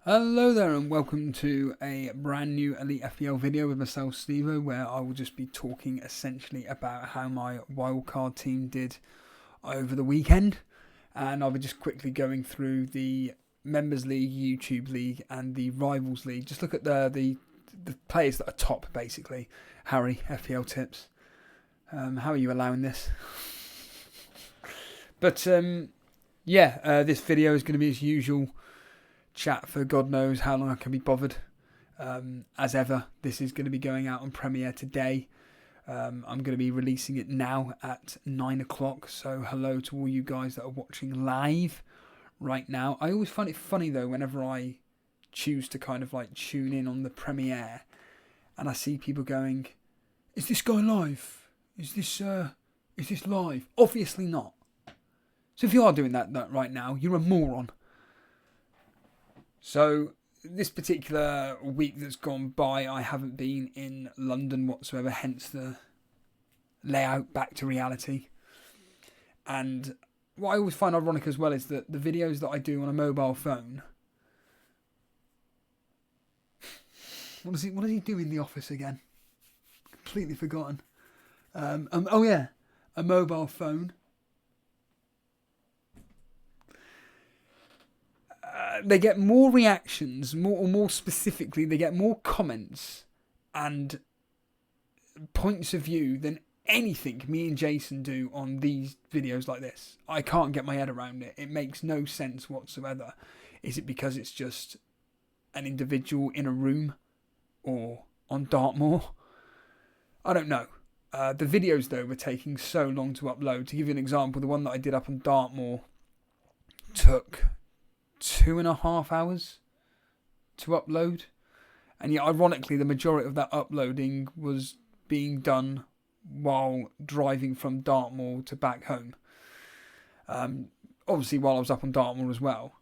Hello there and welcome to a brand new Elite FPL video with myself, Stevo, where I will just be talking essentially about how my Wildcard team did over the weekend. And I'll be just quickly going through the Members League, YouTube League and the Rivals League. Just look at the players that are top, basically. Harry, FPL tips. How are you allowing this? But this video is going to be as usual. Chat for God knows how long I can be bothered. As ever, this is going to be going out on premiere today. I'm going to be releasing it now at 9 o'clock. So hello to all you guys that are watching live right now. I always find it funny though whenever I choose to kind of like tune in on the premiere and I see people going, "Is this guy live? Is this live?" Obviously not. So if you are doing that right now, you're a moron. So this particular week that's gone by, I haven't been in London whatsoever, hence the layout back to reality. And what I always find ironic as well is that the videos that I do on a mobile phone... What does he do in the office again? Completely forgotten. Oh yeah, a mobile phone. They get more reactions, more specifically, they get more comments and points of view than anything me and Jason do on these videos like this. I can't get my head around it. It makes no sense whatsoever. Is it because it's just an individual in a room or on Dartmoor? I don't know. The videos, though, were taking so long to upload. To give you an example, the one that I did up on Dartmoor took 2.5 hours to upload, and yet ironically the majority of that uploading was being done while driving from Dartmoor to back home. Obviously while I was up on Dartmoor as well,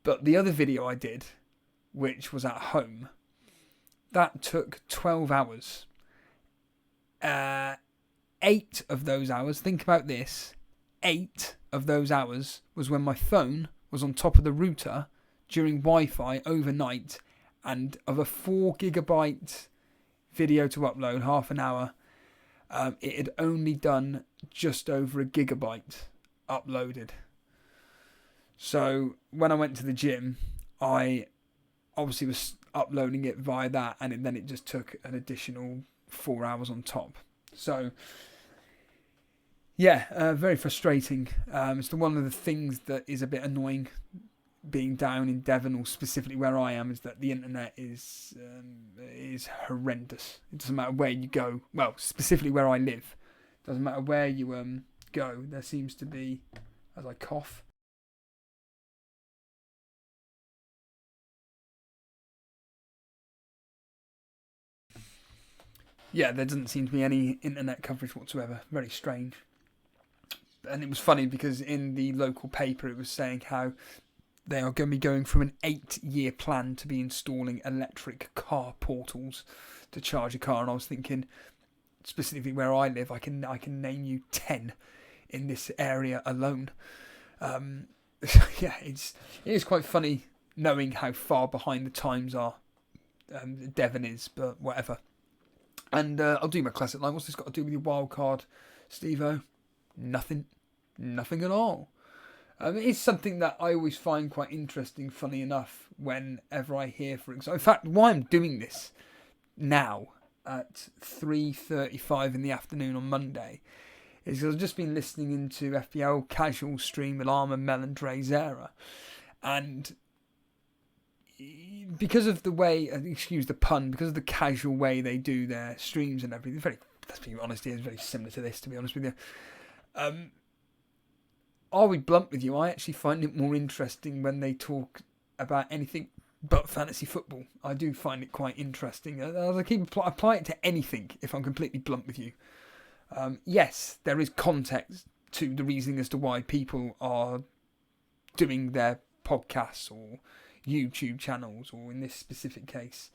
but the other video I did, which was at home, that took 12 hours. 8 of those hours, think about this, 8 of those hours was when my phone was on top of the router during Wi-Fi overnight, and of a 4 gigabyte video to upload, half an hour, it had only done just over a gigabyte uploaded. So when I went to the gym, I obviously was uploading it via that, and then it just took an additional 4 hours on top. So yeah, very frustrating. It's one of the things that is a bit annoying being down in Devon, or specifically where I am, is that the internet is horrendous. It doesn't matter where you go. Well, specifically where I live, it doesn't matter where you go. There seems to be, as I cough, there doesn't seem to be any internet coverage whatsoever. Very strange. And it was funny because in the local paper it was saying how they are going to be going through an 8-year plan to be installing electric car portals to charge a car. And I was thinking, specifically where I live, I can name you 10 in this area alone. It is quite funny knowing how far behind the times are Devon is, but whatever. And I'll do my classic line. What's this got to do with your wild card, Steve-O? Nothing at all. It's something that I always find quite interesting, funny enough, whenever I hear, for example. In fact, why I'm doing this now at 3:35 in the afternoon on Monday is because I've just been listening into FPL Casual stream with Armour, Mel and Dre Zera. And because of the way, excuse the pun, because of the casual way they do their streams and everything, let's be honest here, it's very similar to this, to be honest with you. I'll be blunt with you, I actually find it more interesting when they talk about anything but fantasy football. I do find it quite interesting. I apply it to anything, if I'm completely blunt with you. Yes, there is context to the reasoning as to why people are doing their podcasts or YouTube channels, or in this specific case,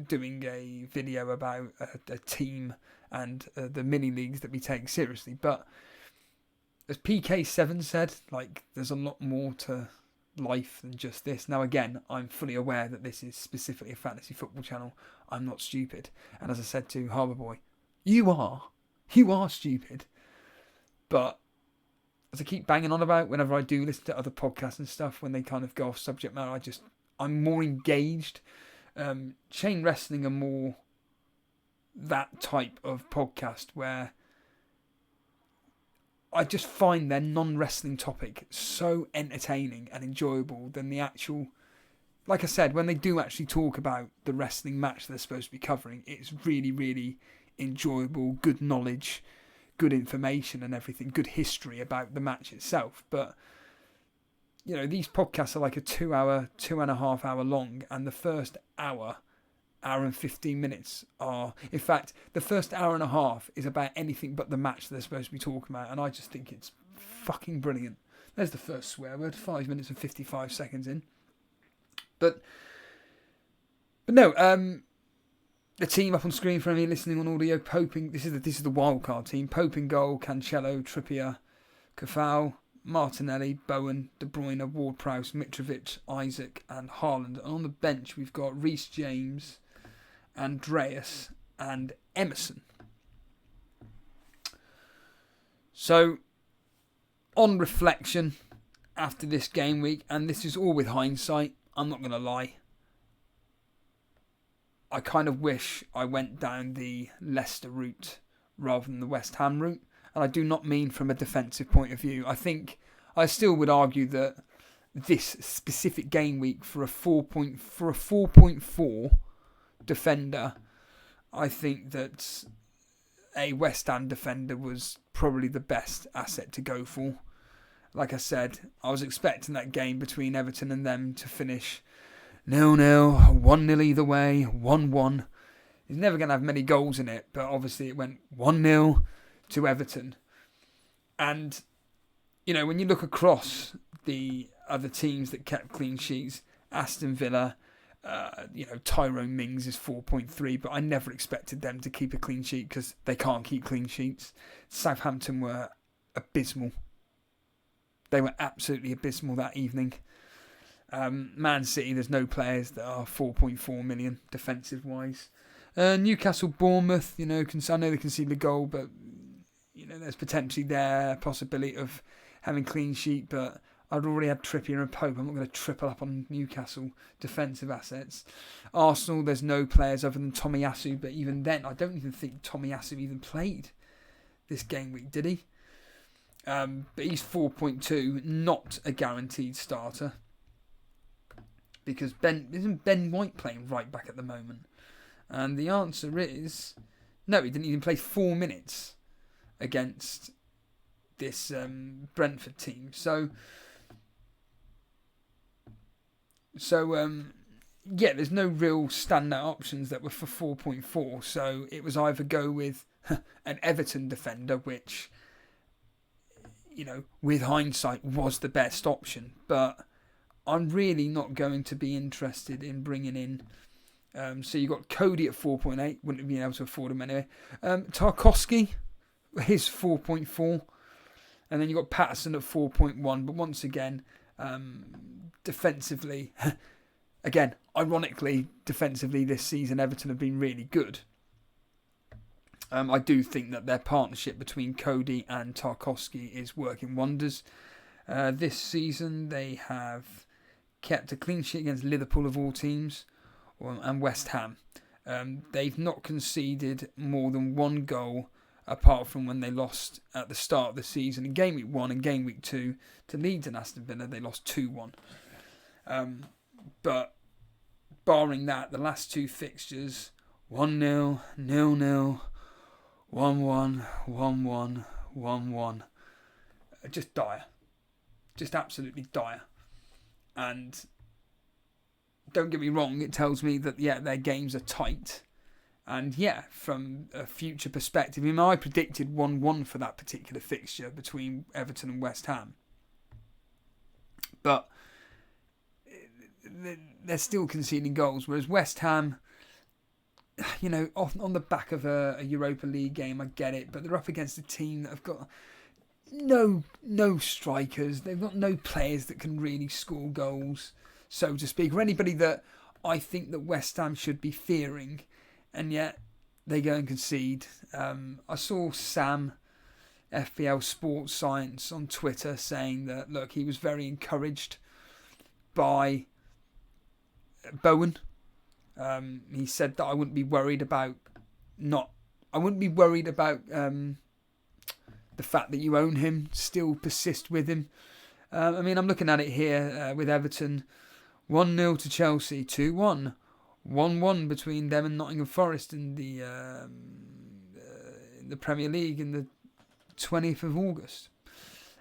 doing a video about a team and the mini leagues that we take seriously. But as PK7 said, like, there's a lot more to life than just this. Now, again, I'm fully aware that this is specifically a fantasy football channel. I'm not stupid. And as I said to Harbour Boy, you are stupid. But as I keep banging on about, whenever I do listen to other podcasts and stuff, when they kind of go off subject matter, I'm more engaged. Chain Wrestling are more that type of podcast where I just find their non-wrestling topic so entertaining and enjoyable than the actual... Like I said, when they do actually talk about the wrestling match they're supposed to be covering, it's really, really enjoyable, good knowledge, good information and everything, good history about the match itself. But, you know, these podcasts are like a 2.5 hour long, and the first hour and 15 minutes are... In fact, the first hour and a half is about anything but the match they're supposed to be talking about, and I just think it's fucking brilliant. There's the first swear word, 5 minutes and 55 seconds in. But no, the team up on screen for any listening on audio, Pope in, this is the Wildcard team. Pope in goal, Cancelo, Trippier, Cafal, Martinelli, Bowen, De Bruyne, Ward-Prowse, Mitrovic, Isaac and Haaland. And on the bench we've got Reece James, Andreas and Emerson. So, on reflection after this game week, and this is all with hindsight, I'm not going to lie, I kind of wish I went down the Leicester route rather than the West Ham route. And I do not mean from a defensive point of view. I still would argue that this specific game week for a 4.4 defender, I think that a West Ham defender was probably the best asset to go for. Like I said, I was expecting that game between Everton and them to finish 0-0, 1-0 either way, 1-1. He's never going to have many goals in it, but obviously it went 1-0 to Everton. And, you know, when you look across the other teams that kept clean sheets, Aston Villa, Tyrone Mings is 4.3, but I never expected them to keep a clean sheet because they can't keep clean sheets. Southampton were abysmal. They were absolutely abysmal that evening. Man City, there's no players that are 4.4 million defensive-wise. Newcastle, Bournemouth, I know they conceded a goal, but there's potentially there a possibility of having clean sheet, but I'd already had Trippier and Pope. I'm not going to triple up on Newcastle defensive assets. Arsenal, there's no players other than Tomiyasu, but even then, I don't even think Tomiyasu even played this game week, did he? But he's 4.2, not a guaranteed starter. Because isn't Ben White playing right back at the moment? And the answer is no, he didn't even play 4 minutes against this Brentford team. So there's no real standout options that were for 4.4. So it was either go with an Everton defender, which, with hindsight was the best option. But I'm really not going to be interested in bringing in... so you got Cody at 4.8, wouldn't have been able to afford him anyway. Tarkowski is 4.4, and then you got Patterson at 4.1. But once again, defensively, again, ironically, defensively this season Everton have been really good. I do think that their partnership between Cody and Tarkowski is working wonders. This season they have kept a clean sheet against Liverpool of all teams, and West Ham. They've not conceded more than one goal apart from when they lost at the start of the season in Game Week 1 and Game Week 2 to Leeds and Aston Villa. They lost 2-1. But barring that, the last two fixtures, 1-0, 0-0, 1-1, 1-1, 1-1. Just dire. Just absolutely dire. And don't get me wrong, it tells me that, their games are tight. And, from a future perspective, I predicted 1-1 for that particular fixture between Everton and West Ham. But they're still conceding goals, whereas West Ham, on the back of a Europa League game, I get it, but they're up against a team that have got... no strikers. They've got no players that can really score goals, so to speak, or anybody that I think that West Ham should be fearing, and yet they go and concede. I saw Sam, FPL Sports Science, on Twitter saying that, look, he was very encouraged by Bowen. He said that I wouldn't be worried about the fact that you own him, still persist with him. I mean, I'm looking at it here with Everton. 1-0 to Chelsea, 2-1. 1-1 between them and Nottingham Forest in the Premier League in the 20th of August.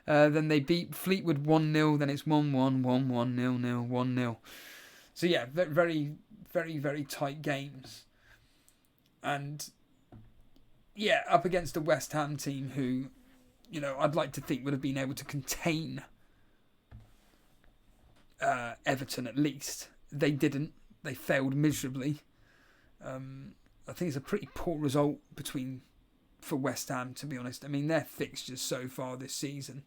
Then they beat Fleetwood 1-0, then it's 1-1, 1-1, 0-0, 1-0. So yeah, very, very, very tight games. And yeah, up against a West Ham team who, you know, I'd like to think would have been able to contain Everton at least. They didn't. They failed miserably. I think it's a pretty poor result for West Ham, to be honest. I mean, their fixtures so far this season.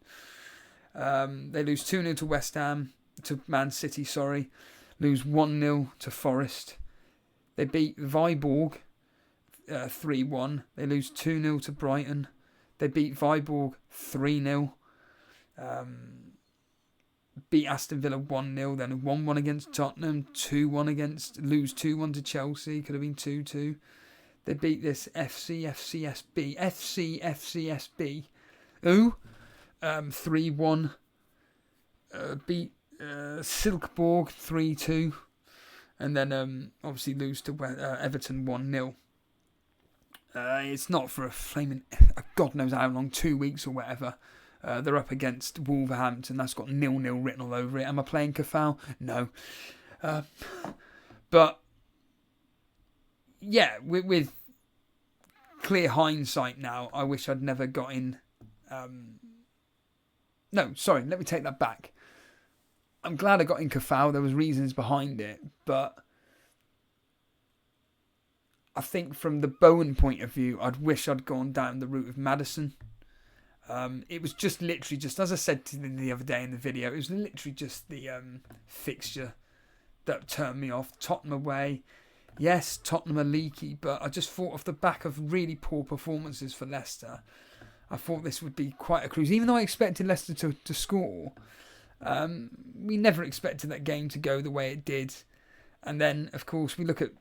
They lose 2-0 to Man City, sorry. Lose 1-0 to Forest. They beat Viborg 3-1. They lose 2-0 to Brighton. They beat Viborg 3-0. Beat Aston Villa 1-0. Then 1-1 against Tottenham. 2-1 lose 2-1 to Chelsea. Could have been 2-2. They beat this FCSB. 3-1. Beat Silkeborg 3-2. And then obviously lose to Everton 1-0. It's not for a flaming, God knows how long, 2 weeks or whatever. They're up against Wolverhampton. That's got 0-0 written all over it. Am I playing Cafal? No. But yeah, with clear hindsight now, I wish I'd never got in. No, sorry, let me take that back. I'm glad I got in Cafal. There was reasons behind it, but I think from the Bowen point of view, I'd wish I'd gone down the route of Maddison. It was just literally, as I said to the other day in the video, it was literally just the fixture that turned me off. Tottenham away. Yes, Tottenham are leaky, but I just thought off the back of really poor performances for Leicester, I thought this would be quite a cruise. Even though I expected Leicester to score, we never expected that game to go the way it did. And then, of course, we look at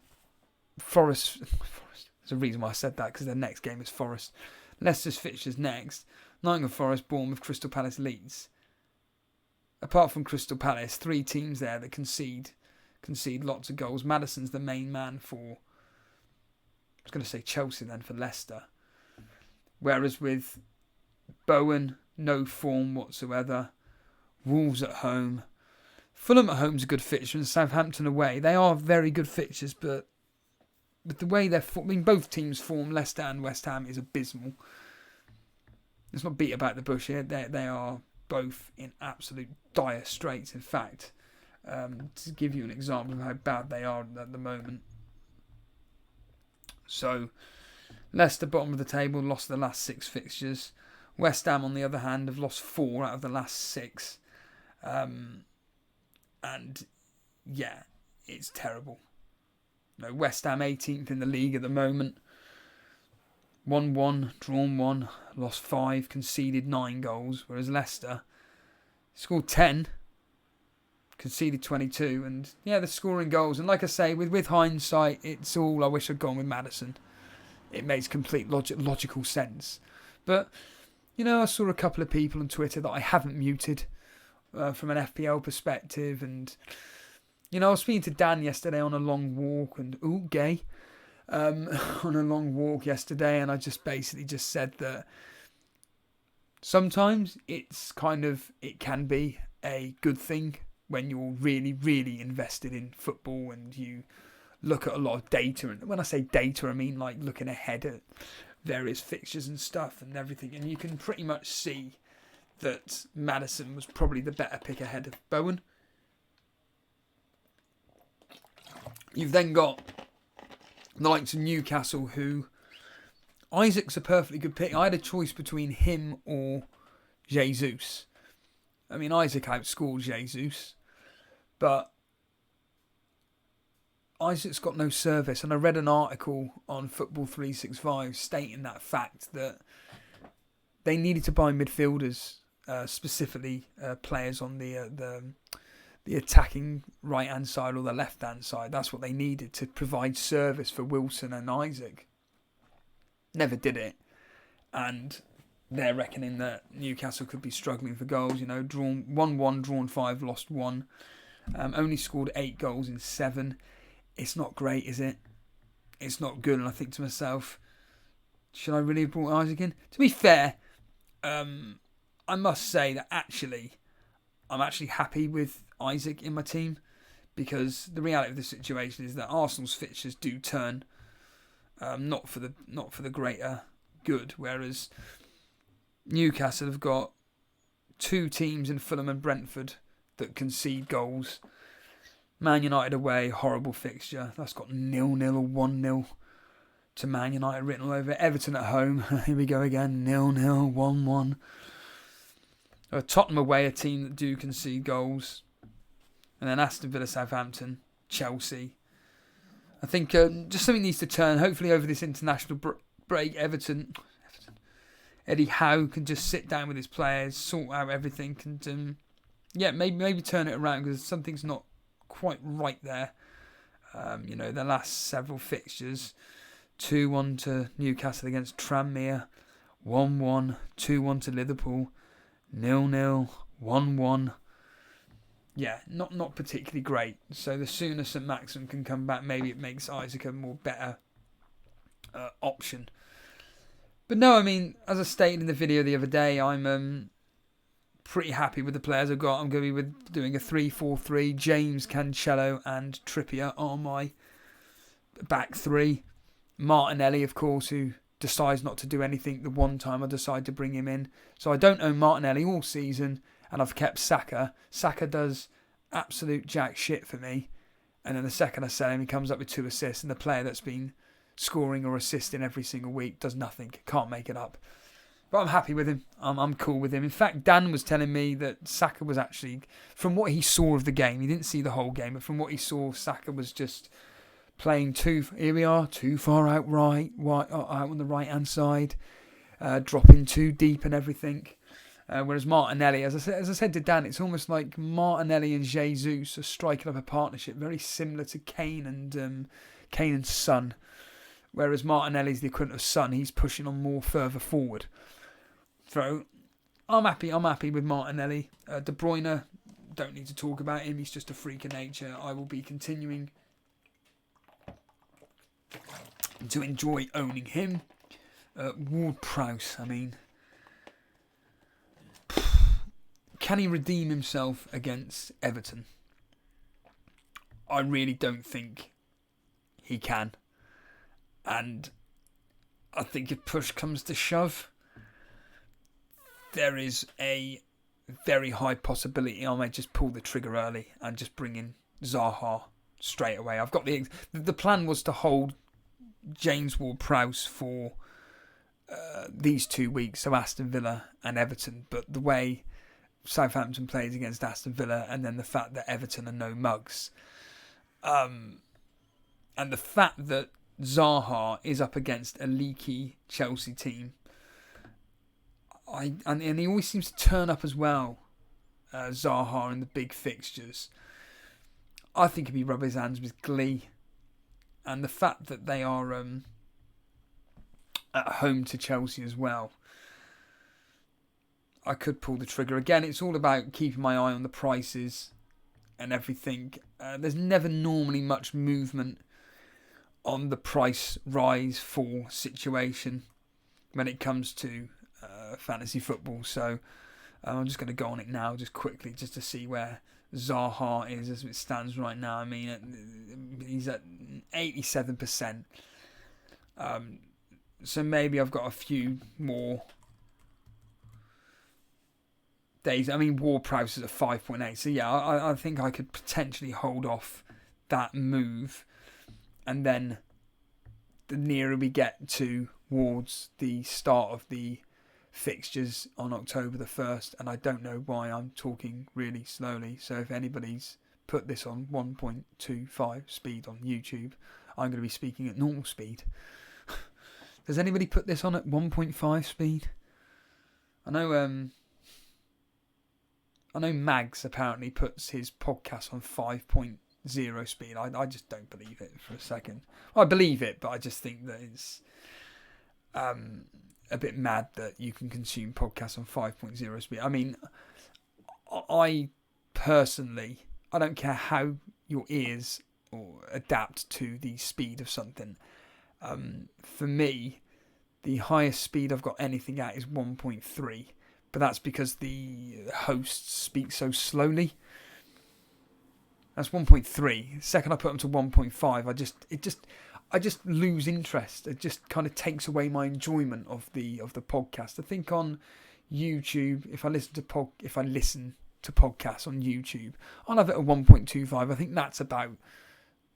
Forest. There's a reason why I said that, because their next game is Forest. Leicester's fixtures next. Nottingham Forest, Bournemouth, Crystal Palace, Leeds. Apart from Crystal Palace, 3 teams there that concede lots of goals. Maddison's the main man for, I was going to say Chelsea then, for Leicester. Whereas with Bowen, no form whatsoever. Wolves at home. Fulham at home's a good fixture, and Southampton away. They are very good fixtures, but with the way they're, both teams' form, Leicester and West Ham, is abysmal. Let's not beat about the bush here. They are both in absolute dire straits. In fact, to give you an example of how bad they are at the moment. So, Leicester, bottom of the table, lost the last 6 fixtures. West Ham, on the other hand, have lost 4 out of the last 6. And, yeah, it's terrible. No, West Ham 18th in the league at the moment. 1-1, drawn 1, lost 5, conceded 9 goals. Whereas Leicester scored 10, conceded 22. And yeah, they're scoring goals. And like I say, with hindsight, it's all I wish I'd gone with Maddison. It makes complete logical sense. But, you know, I saw a couple of people on Twitter that I haven't muted from an FPL perspective. And, you know, I was speaking to Dan yesterday on a long walk. And, gay. On a long walk yesterday, and I just basically just said that sometimes it can be a good thing when you're really, really invested in football and you look at a lot of data. And when I say data, I mean like looking ahead at various fixtures and stuff and everything, and you can pretty much see that Maddison was probably the better pick ahead of Bowen. You've then got the likes of Newcastle, who Isaac's a perfectly good pick. I had a choice between him or Jesus. I mean, Isaac outscored Jesus, but Isaac's got no service. And I read an article on Football 365 stating that fact, that they needed to buy midfielders, specifically players on the attacking right-hand side or the left-hand side. That's what they needed to provide service for Wilson and Isaac. Never did it. And they're reckoning that Newcastle could be struggling for goals. You know, drawn 1-1, drawn 5, lost 1. Only scored 8 goals in 7. It's not great, is it? It's not good. And I think to myself, should I really have brought Isaac in? To be fair, I must say that I'm actually happy with Isaac in my team, because the reality of the situation is that Arsenal's fixtures do turn, not for the greater good, whereas Newcastle have got 2 teams in Fulham and Brentford that concede goals. Man United away, horrible fixture. That's got 0-0 or 1-0 to Man United written all over it. Everton at home, here we go again, 0-0, 1-1. Tottenham away, a team that do concede goals. And then Aston Villa, Southampton, Chelsea. I think just something needs to turn. Hopefully over this international break, Eddie Howe can just sit down with his players, sort out everything, and maybe turn it around, because something's not quite right there. The last several fixtures, 2-1 to Newcastle against Tranmere, 1-1, 2-1 to Liverpool, 0-0, 1-1. Yeah, not particularly great. So the sooner St Maxim can come back, maybe it makes Isaac a more better option. But no, I mean, as I stated in the video the other day, I'm pretty happy with the players I've got. I'm going to be doing a 3-4-3. James, Cancelo and Trippier are my back 3. Martinelli, of course, who decides not to do anything the one time I decide to bring him in. So I don't own Martinelli all season, and I've kept Saka. Saka does absolute jack shit for me. And then the second I sell him, he comes up with 2 assists, and the player that's been scoring or assisting every single week does nothing. Can't make it up. But I'm happy with him. I'm cool with him. In fact, Dan was telling me that Saka was actually, from what he saw of the game, he didn't see the whole game, but from what he saw, Saka was just playing too far out out on the right-hand side, dropping too deep and everything. Whereas Martinelli, as I said to Dan, it's almost like Martinelli and Jesus are striking up a partnership very similar to Kane and Son. Whereas Martinelli's the equivalent of Son, he's pushing on more further forward. So I'm happy with Martinelli. De Bruyne, don't need to talk about him. He's just a freak of nature. I will be continuing to enjoy owning him. Ward-Prowse, I mean, can he redeem himself against Everton? I really don't think he can. And I think if push comes to shove, there is a very high possibility I may just pull the trigger early and just bring in Zaha straight away. I've got the plan was to hold James Ward-Prowse for these 2 weeks, so Aston Villa and Everton. But the way Southampton plays against Aston Villa, and then the fact that Everton are no mugs, and the fact that Zaha is up against a leaky Chelsea team, and he always seems to turn up as well, Zaha, in the big fixtures. I think he'd be rubbing his hands with glee. And the fact that they are at home to Chelsea as well, I could pull the trigger. Again, it's all about keeping my eye on the prices and everything. There's never normally much movement on the price rise fall situation when it comes to fantasy football. So I'm just going to go on it now just quickly just to see where Zaha is as it stands right now. I mean, he's at 87%. So maybe I've got a few more days. I mean, Ward-Prowse is at 5.8. So yeah, I think I could potentially hold off that move. And then the nearer we get towards the start of the fixtures on October the 1st, and I don't know why I'm talking really slowly. So if anybody's put this on 1.25 speed on YouTube, I'm going to be speaking at normal speed. Does anybody put this on at 1.5 speed? I know Mags apparently puts his podcast on 5.0 speed. I just don't believe it for a second. Well, I believe it, but I just think that it's a bit mad that you can consume podcasts on 5.0 speed. I mean, I personally, I don't care how your ears or adapt to the speed of something. For me, the highest speed I've got anything at is 1.3, but that's because the hosts speak so slowly. That's 1.3. The second I put them to 1.5, I just lose interest. It just kind of takes away my enjoyment of the podcast. I think on YouTube, if I listen to podcasts on YouTube, I'll have it at 1.25. I think that's about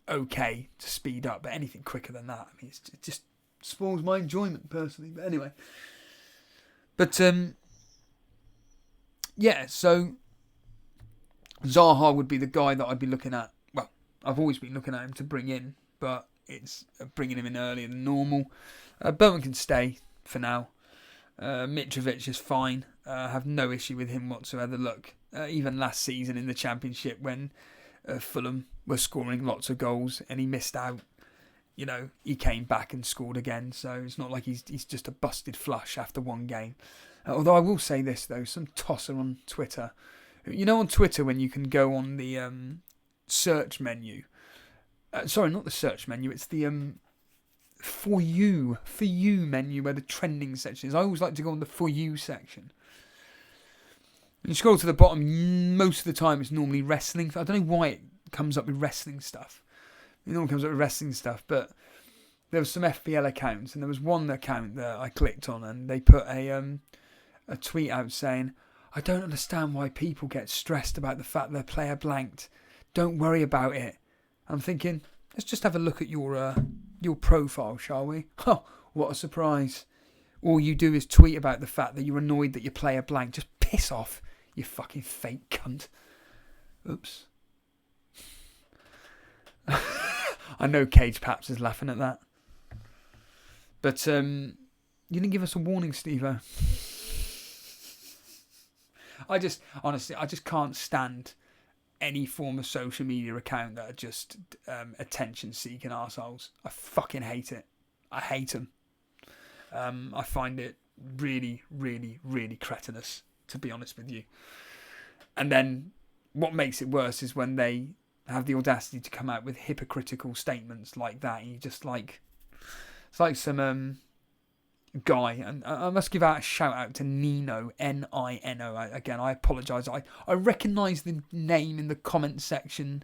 okay to speed up, but anything quicker than that, I mean, it just spoils my enjoyment personally. But anyway, yeah. So Zaha would be the guy that I'd be looking at. Well, I've always been looking at him to bring in, but it's bringing him in earlier than normal. Bowen can stay for now. Mitrovic is fine. I have no issue with him whatsoever. Look, even last season in the Championship when Fulham were scoring lots of goals and he missed out, you know, he came back and scored again. So it's not like he's just a busted flush after one game. Although I will say this, though, some tosser on Twitter. You know, on Twitter when you can go on the search menu. Sorry, not the search menu. It's the For You menu where the trending section is. I always like to go on the For You section. When you scroll to the bottom, most of the time it's normally wrestling. I don't know why it comes up with wrestling stuff. It normally comes up with wrestling stuff, but there was some FPL accounts, and there was one account that I clicked on, and they put a tweet out saying, "I don't understand why people get stressed about the fact their player blanked. Don't worry about it." I'm thinking, let's just have a look at your profile, shall we? Oh, what a surprise. All you do is tweet about the fact that you're annoyed that your player blanked. Just piss off, you fucking fake cunt. Oops. I know Cage Paps is laughing at that. But you didn't give us a warning, Steve-O. I just can't stand any form of social media account that are just attention-seeking arseholes. I fucking hate it. I hate them. I find it really, really, really cretinous, to be honest with you. And then what makes it worse is when they have the audacity to come out with hypocritical statements like that. And you just like... It's like some... guy, and I must give out a shout out to Nino, Nino. Again, I apologise. I recognise the name in the comment section,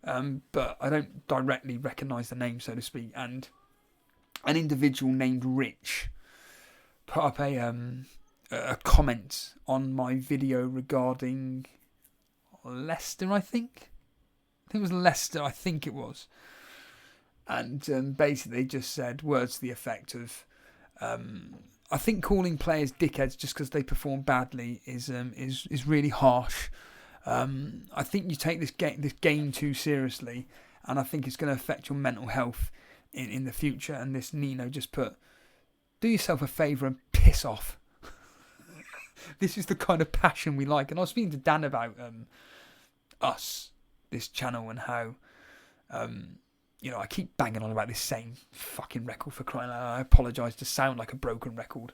but I don't directly recognise the name, so to speak. And an individual named Rich put up a comment on my video regarding Leicester, I think it was Leicester, I think it was. And basically just said words to the effect of, I think calling players dickheads just because they perform badly is really harsh. I think you take this game too seriously, and I think it's going to affect your mental health in the future. And this Nino just put, do yourself a favour and piss off. This is the kind of passion we like. And I was speaking to Dan about us, this channel, and how you know, I keep banging on about this same fucking record for crying out loud. I apologise to sound like a broken record.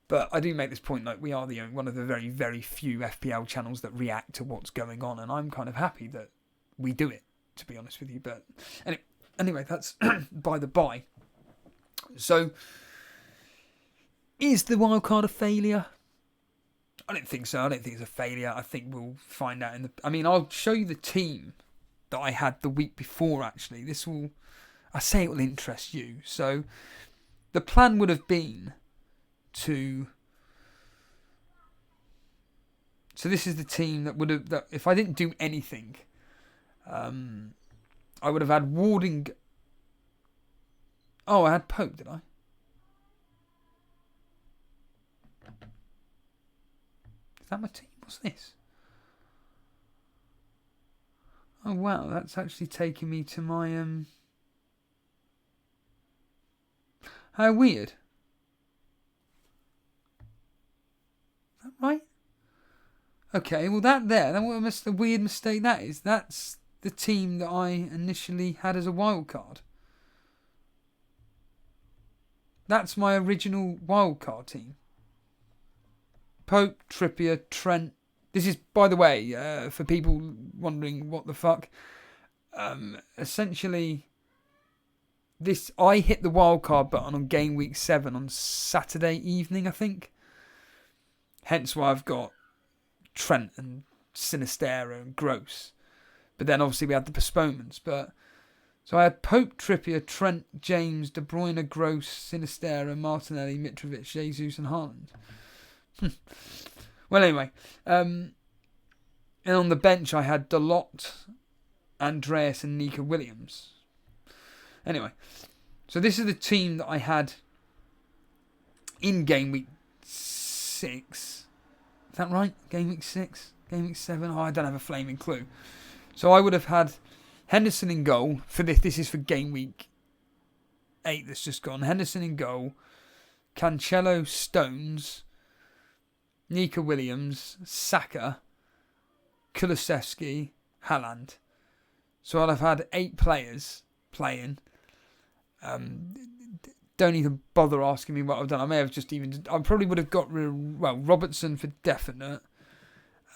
But I do make this point, like, we are one of the very, very few FPL channels that react to what's going on. And I'm kind of happy that we do it, to be honest with you. But anyway, that's by the by. So, is the wildcard a failure? I don't think so. I don't think it's a failure. I think we'll find out I'll show you the team that I had the week before, actually. I say it will interest you. So, the plan would have been so this is the team that if I didn't do anything, I would have had Warding. Oh, I had Pope, did I? that my team? What's this? Oh wow, that's actually taking me to my How weird. Is that right? Okay, well that what a weird mistake that is. That's the team that I initially had as a wildcard. That's my original wildcard team. Pope, Trippier, Trent. This is, by the way, for people wondering what the fuck. Essentially, I hit the wildcard button on game week 7 on Saturday evening, I think. Hence why I've got Trent and Sinistera and Gross. But then obviously we had the postponements. So I had Pope, Trippier, Trent, James, De Bruyne, Gross, Sinistera, Martinelli, Mitrovic, Jesus and Haaland. Well, anyway. And on the bench I had Dalot, Andreas and Nico Williams. Anyway. So this is the team that I had in game week 6. Is that right? Game week 6? Game week 7? Oh, I don't have a flaming clue. So I would have had Henderson in goal for this. This is for game week 8 that's just gone. Henderson in goal. Cancelo, Stones, Nico Williams, Saka, Kulusevski, Haaland. So I'll have had 8 players playing. Don't even bother asking me what I've done. I probably would have got Robertson for definite.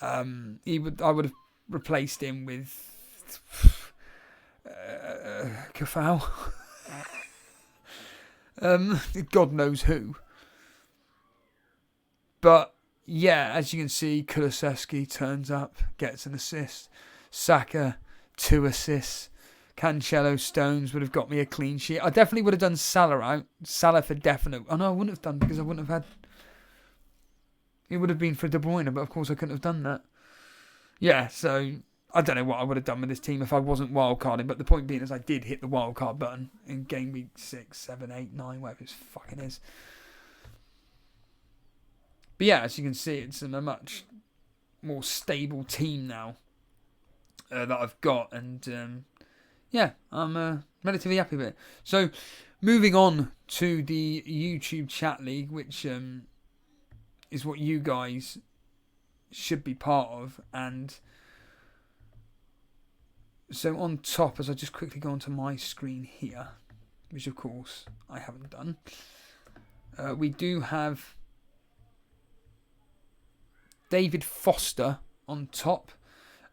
I would have replaced him with Kafau. God knows who. But yeah, as you can see, Kulusevski turns up, gets an assist. Saka, 2 assists. Cancelo, Stones would have got me a clean sheet. I definitely would have done Salah out. Salah for definite. Oh no, I wouldn't have done because I wouldn't have had... It would have been for De Bruyne, but of course I couldn't have done that. Yeah, so I don't know what I would have done with this team if I wasn't wildcarding, but the point being is I did hit the wildcard button in game week 6, 7, 8, 9, whatever it fucking is. But yeah, as you can see, it's a much more stable team now that I've got, and yeah, I'm relatively happy with it. So, moving on to the YouTube chat league, which is what you guys should be part of. And so on top, as I just quickly go onto my screen here, which of course I haven't done, we do have David Foster on top.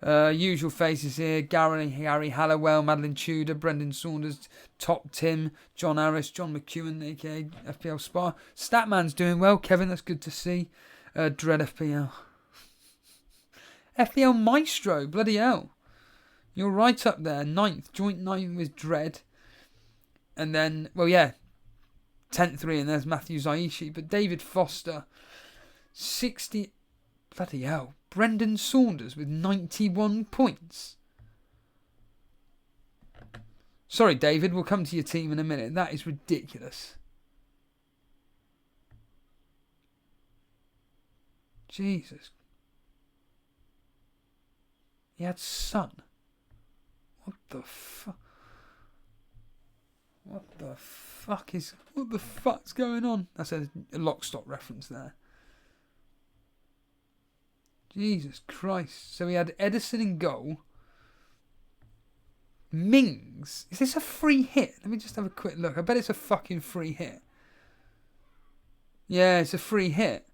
Usual faces here: Harry Hallowell, Madeline Tudor, Brendan Saunders, Top Tim, John Harris, John McEwen, aka FPL Spar. Statman's doing well, Kevin, that's good to see. Dread FPL. FPL Maestro, bloody hell. You're right up there, 9th, joint 9th with Dread. And then, 10th 3, and there's Matthew Zaishi. But David Foster, 60, bloody hell. Brendan Saunders with 91 points. Sorry, David, we'll come to your team in a minute. That is ridiculous. Jesus. He had Son. What the fuck? What the fuck's going on? That's a lock stock reference there. Jesus Christ. So we had Edison in goal. Mings. Is this a free hit? Let me just have a quick look. I bet it's a fucking free hit. Yeah, it's a free hit.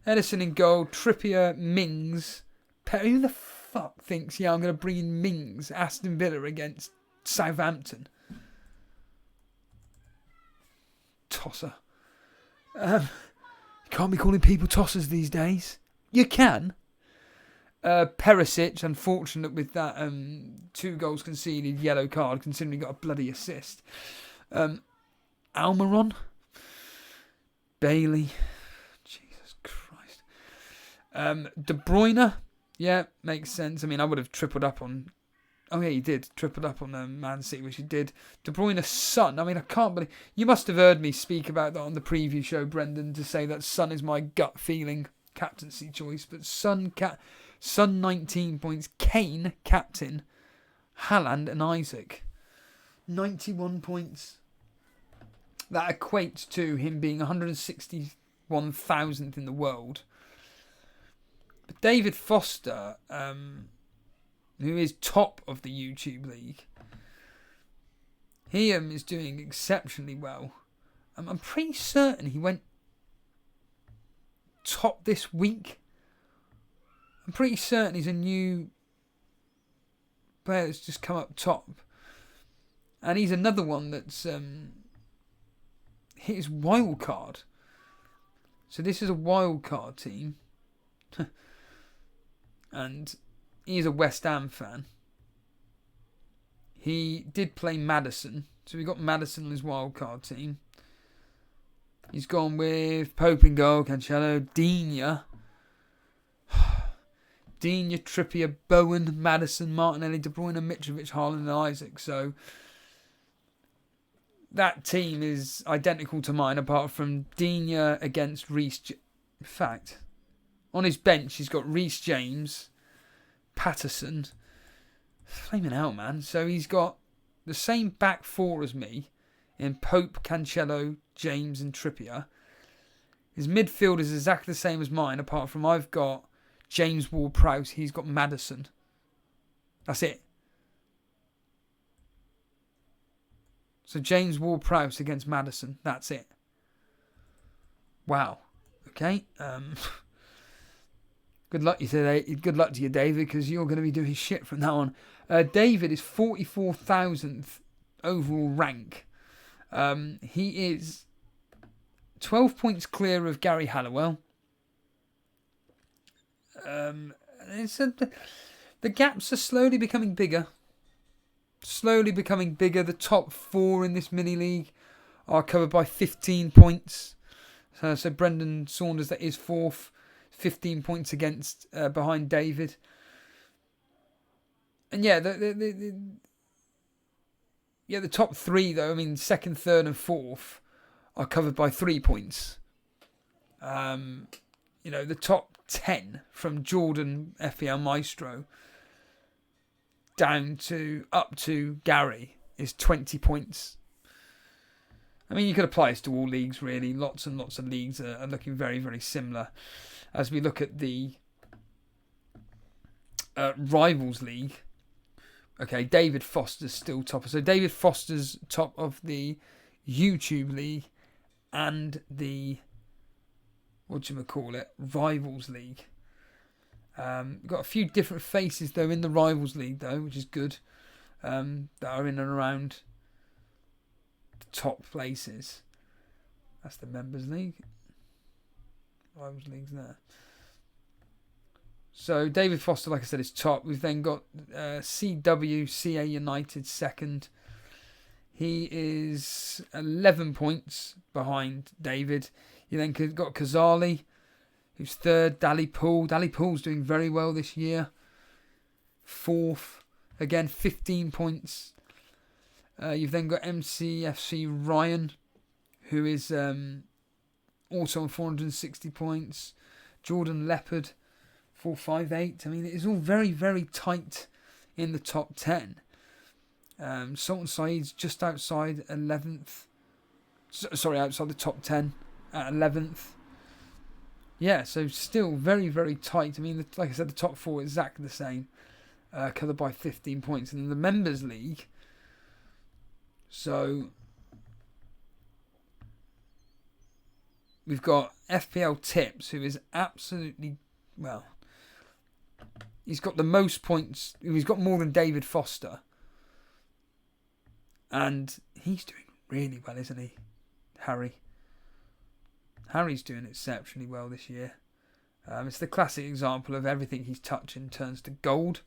Edison in goal. Trippier, Mings. Who the fuck thinks, I'm going to bring in Mings, Aston Villa against Southampton? Tosser. Can't be calling people tossers these days. You can. Perisic, unfortunate with that 2 goals conceded, yellow card, considering he got a bloody assist. Almiron. Bailey. Jesus Christ. De Bruyne. Yeah, makes sense. I mean, I would have tripled up on... Oh, yeah, he did. Tripled up on Man City, which he did. De Bruyne's Son. I mean, I can't believe... You must have heard me speak about that on the preview show, Brendan, to say that Son is my gut feeling captaincy choice, but Son 19 points, Kane captain, Haaland and Isaac 91 points. That equates to him being 161,000th in the world. But David Foster, who is top of the YouTube league, he is doing exceptionally well. I'm pretty certain he went top this week. I'm pretty certain he's a new player that's just come up top. And he's another one that's hit his Wildcard. So this is a Wildcard team. And he is a West Ham fan. He did play Maddison. So we got Maddison on his Wildcard team. He's gone with Pope in goal, Cancelo, Digne, Trippier, Bowen, Maddison, Martinelli, De Bruyne, Mitrovic, Haaland and Isaac. So that team is identical to mine apart from Digne against Reece. In fact, on his bench he's got Reece James, Patterson. Flaming out, man. So he's got the same back four as me in Pope, Cancelo, James and Trippier. His midfield is exactly the same as mine, apart from I've got James Ward-Prowse, he's got Maddison. That's it. So James Ward-Prowse against Maddison, that's it. Wow. Okay. Good luck to you, David, because you're going to be doing shit from now on. David is 44,000th overall rank. He is 12 points clear of Gary Halliwell. The gaps are slowly becoming bigger. The top four in this mini league are covered by 15 points. So Brendan Saunders, that is fourth, 15 points against behind David. And yeah, the top three though, I mean second, third and fourth are covered by 3 points. The top 10 from Jordan FPL Maestro up to Gary is 20 points. I mean, you could apply this to all leagues really. Lots and lots of leagues are looking very, very similar. As we look at the Rivals League, okay, David Foster's still top. So David Foster's top of the YouTube League and the Rivals League. Got a few different faces though in the Rivals League though, which is good. That are in and around the top places. That's the Members League. Rivals League's there. So David Foster, like I said, is top. We've then got CA United second. He is 11 points behind David. You then got Kazali, who's third. Dally Pool's doing very well this year. Fourth. Again, 15 points. You've then got MCFC Ryan, who is also on 460 points. Jordan Leopard, 458. I mean, it's all very, very tight in the top 10. Sultan Saeed's just outside 11th. Outside the top 10 at 11th. Yeah, so still very, very tight. I mean, like I said, the top four is exactly the same. Covered by 15 points. And in the Members League, so we've got FPL Tips, who is absolutely, well, he's got the most points. He's got more than David Foster. And he's doing really well, isn't he, Harry? Harry's doing exceptionally well this year. It's the classic example of everything he's touching turns to gold.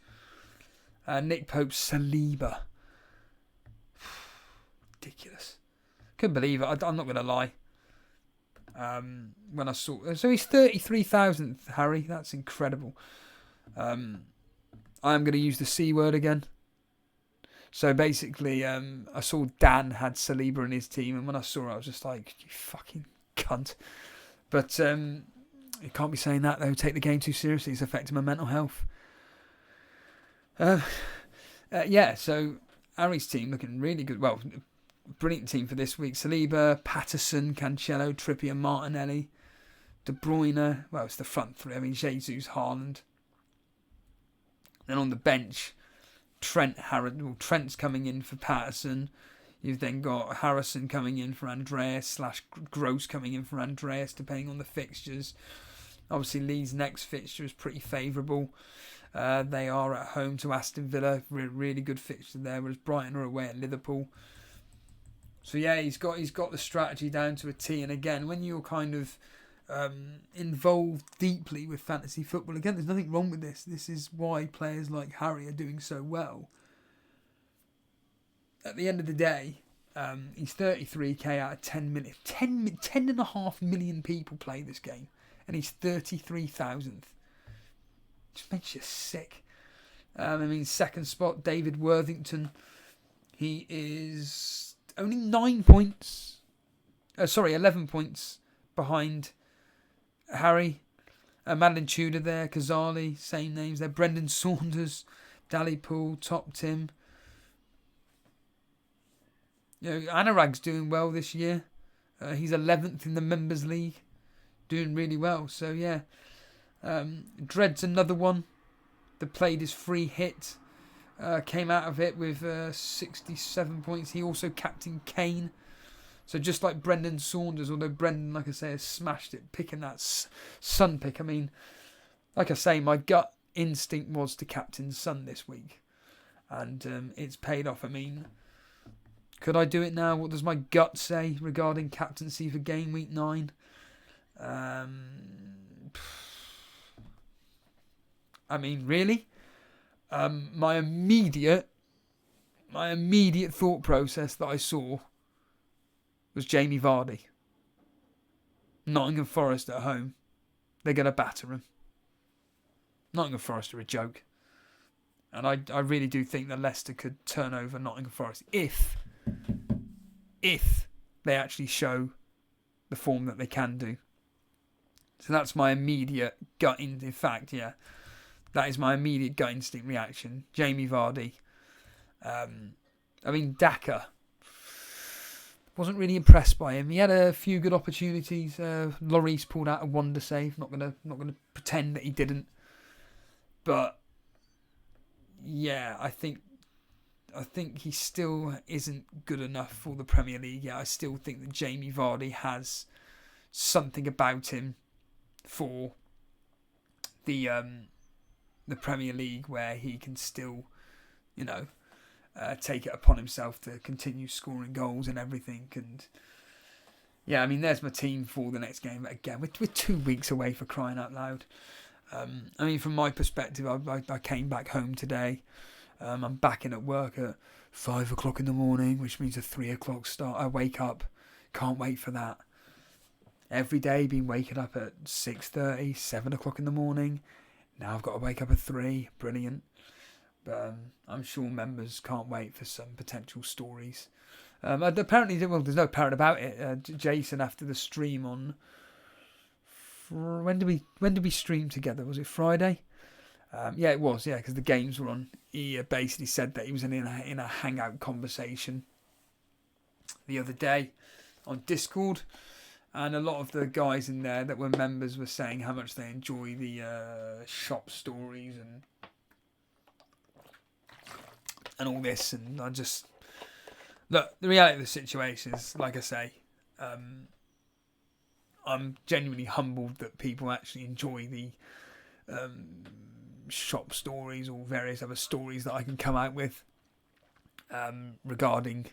Nick Pope's Saliba. Ridiculous. Couldn't believe it. I'm not going to lie. When I saw... So he's 33,000th, Harry. That's incredible. I am going to use the C word again. So basically, I saw Dan had Saliba in his team, and when I saw it, I was just like, you fucking cunt. But You can't be saying that, though. Take the game too seriously. It's affecting my mental health. So Harry's team looking really good. Well, brilliant team for this week. Saliba, Patterson, Cancelo, Trippier, Martinelli, De Bruyne. Well, it's the front three. I mean, Jesus, Haaland. Then on the bench, Trent's coming in for Patterson. You've then got Harrison coming in for Andreas, / Gross coming in for Andreas, depending on the fixtures. Obviously, Leeds' next fixture is pretty favourable. They are at home to Aston Villa, really good fixture there, whereas Brighton are away at Liverpool. So yeah, he's got the strategy down to a T. And again, when you're kind of involved deeply with fantasy football, again, there's nothing wrong with this. This is why players like Harry are doing so well. At the end of the day, he's 33k out of 10 million. 10.5 million people play this game, and he's 33,000th. Just makes you sick. Second spot, David Worthington. He is only 11 points behind Harry. Madeline Tudor there, Kazali, same names there. Brendan Saunders, Dally Pool, Top Tim. Anurag's doing well this year. He's 11th in the Members League. Doing really well. So, yeah. Dread's another one that played his free hit. Came out of it with 67 points. He also captained Kane. So just like Brendan Saunders, although Brendan, like I say, has smashed it, picking that Son pick. I mean, like I say, my gut instinct was to captain Son this week. And it's paid off. I mean, could I do it now? What does my gut say regarding captaincy for Game Week 9? Really? My immediate thought process that I saw was Jamie Vardy. Nottingham Forest at home. They're going to batter him. Nottingham Forest are a joke. And I really do think that Leicester could turn over Nottingham Forest if they actually show the form that they can do. So that's my immediate gut instinct. In fact, yeah, that is my immediate gut instinct reaction. Jamie Vardy. Daka. Wasn't really impressed by him. He had a few good opportunities. Lloris pulled out a wonder save. Not gonna pretend that he didn't. But yeah, I think he still isn't good enough for the Premier League. Yeah, I still think that Jamie Vardy has something about him for the Premier League where he can still, take it upon himself to continue scoring goals and everything. And yeah, there's my team for the next game. But again, we're 2 weeks away, for crying out loud. From my perspective, I came back home today. I'm back in at work at 5 o'clock in the morning, which means a 3 o'clock start. I wake up, can't wait for that. Every day, been waking up at 6:30, 7 o'clock in the morning. Now I've got to wake up at 3. Brilliant. But I'm sure members can't wait for some potential stories. Apparently, there's no apparent about it. Jason, after the stream on... When did we stream together? Was it Friday? Yeah, it was. Yeah, because the games were on. He basically said that he was in a hangout conversation the other day on Discord, and a lot of the guys in there that were members were saying how much they enjoy the shop stories and all this. And I just look. The reality of the situation is, like I say, I'm genuinely humbled that people actually enjoy the shop stories or various other stories that I can come out with regarding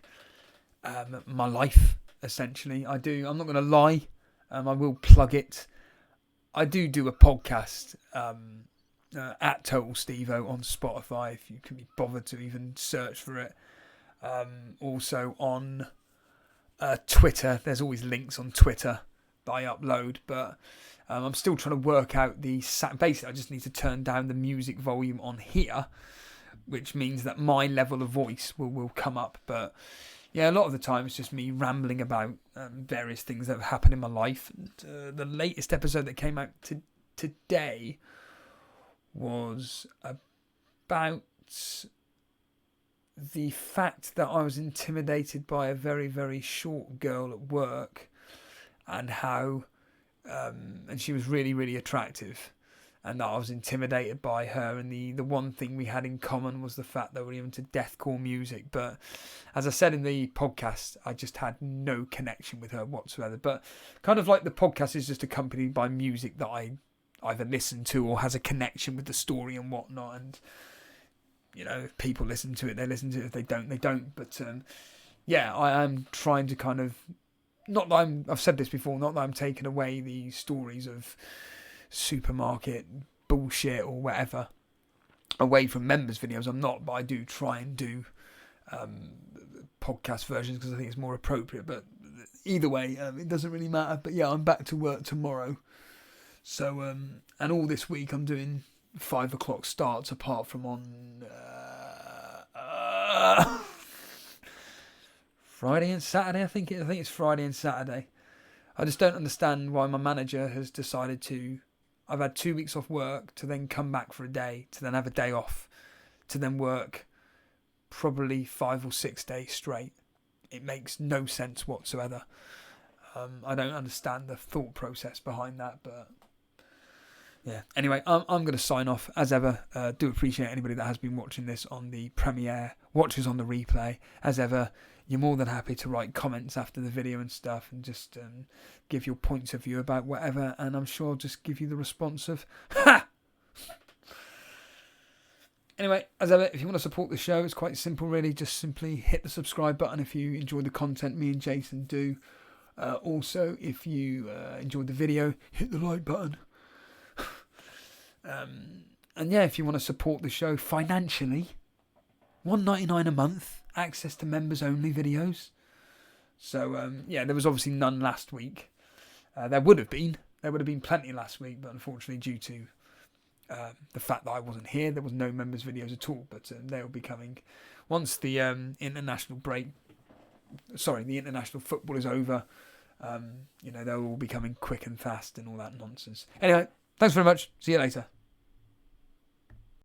my life, essentially. I'm not going to lie. I will plug it. I do a podcast at Total Stevo on Spotify, if you can be bothered to even search for it. Also on Twitter. There's always links on Twitter that I upload, but I'm still trying to work out basically I just need to turn down the music volume on here, which means that my level of voice will come up. But yeah, a lot of the time it's just me rambling about various things that have happened in my life. And, the latest episode that came out today was about the fact that I was intimidated by a very, very short girl at work, and how, and she was really, really attractive, and that I was intimidated by her, and the one thing we had in common was the fact that we were into deathcore music. But as I said in the podcast, I just had no connection with her whatsoever. But kind of like the podcast is just accompanied by music that I either listen to or has a connection with the story and whatnot. And, you know, if people listen to it, they listen to it. If they don't, they don't. But yeah, I am trying to kind of, not that I've said this before, not that I'm taking away the stories of supermarket bullshit or whatever away from members videos. I'm not, but I do try and do podcast versions because I think it's more appropriate. But either way, it doesn't really matter. But yeah, I'm back to work tomorrow. So and all this week I'm doing 5 o'clock starts, apart from on Friday and Saturday. I think it's Friday and Saturday. I just don't understand why my manager has decided to. I've had 2 weeks off work to then come back for a day, to then have a day off, to then work probably 5 or 6 days straight. It makes no sense whatsoever. I don't understand the thought process behind that, but yeah. Anyway, I'm going to sign off as ever. Do appreciate anybody that has been watching this on the premiere, watches on the replay. As ever, you're more than happy to write comments after the video and stuff, and just give your points of view about whatever, and I'm sure I'll just give you the response of ha. Anyway, as ever, if you want to support the show, it's quite simple really. Just simply hit the subscribe button if you enjoy the content me and Jason do. Also, if you enjoyed the video, hit the like button. And yeah, if you want to support the show financially, $1.99 a month, access to members only videos. So yeah, there was obviously none last week. There would have been plenty last week, but unfortunately due to the fact that I wasn't here, there was no members videos at all. But they will be coming once the international football is over. You know, they'll all be coming quick and fast and all that nonsense. Anyway, thanks very much. See you later.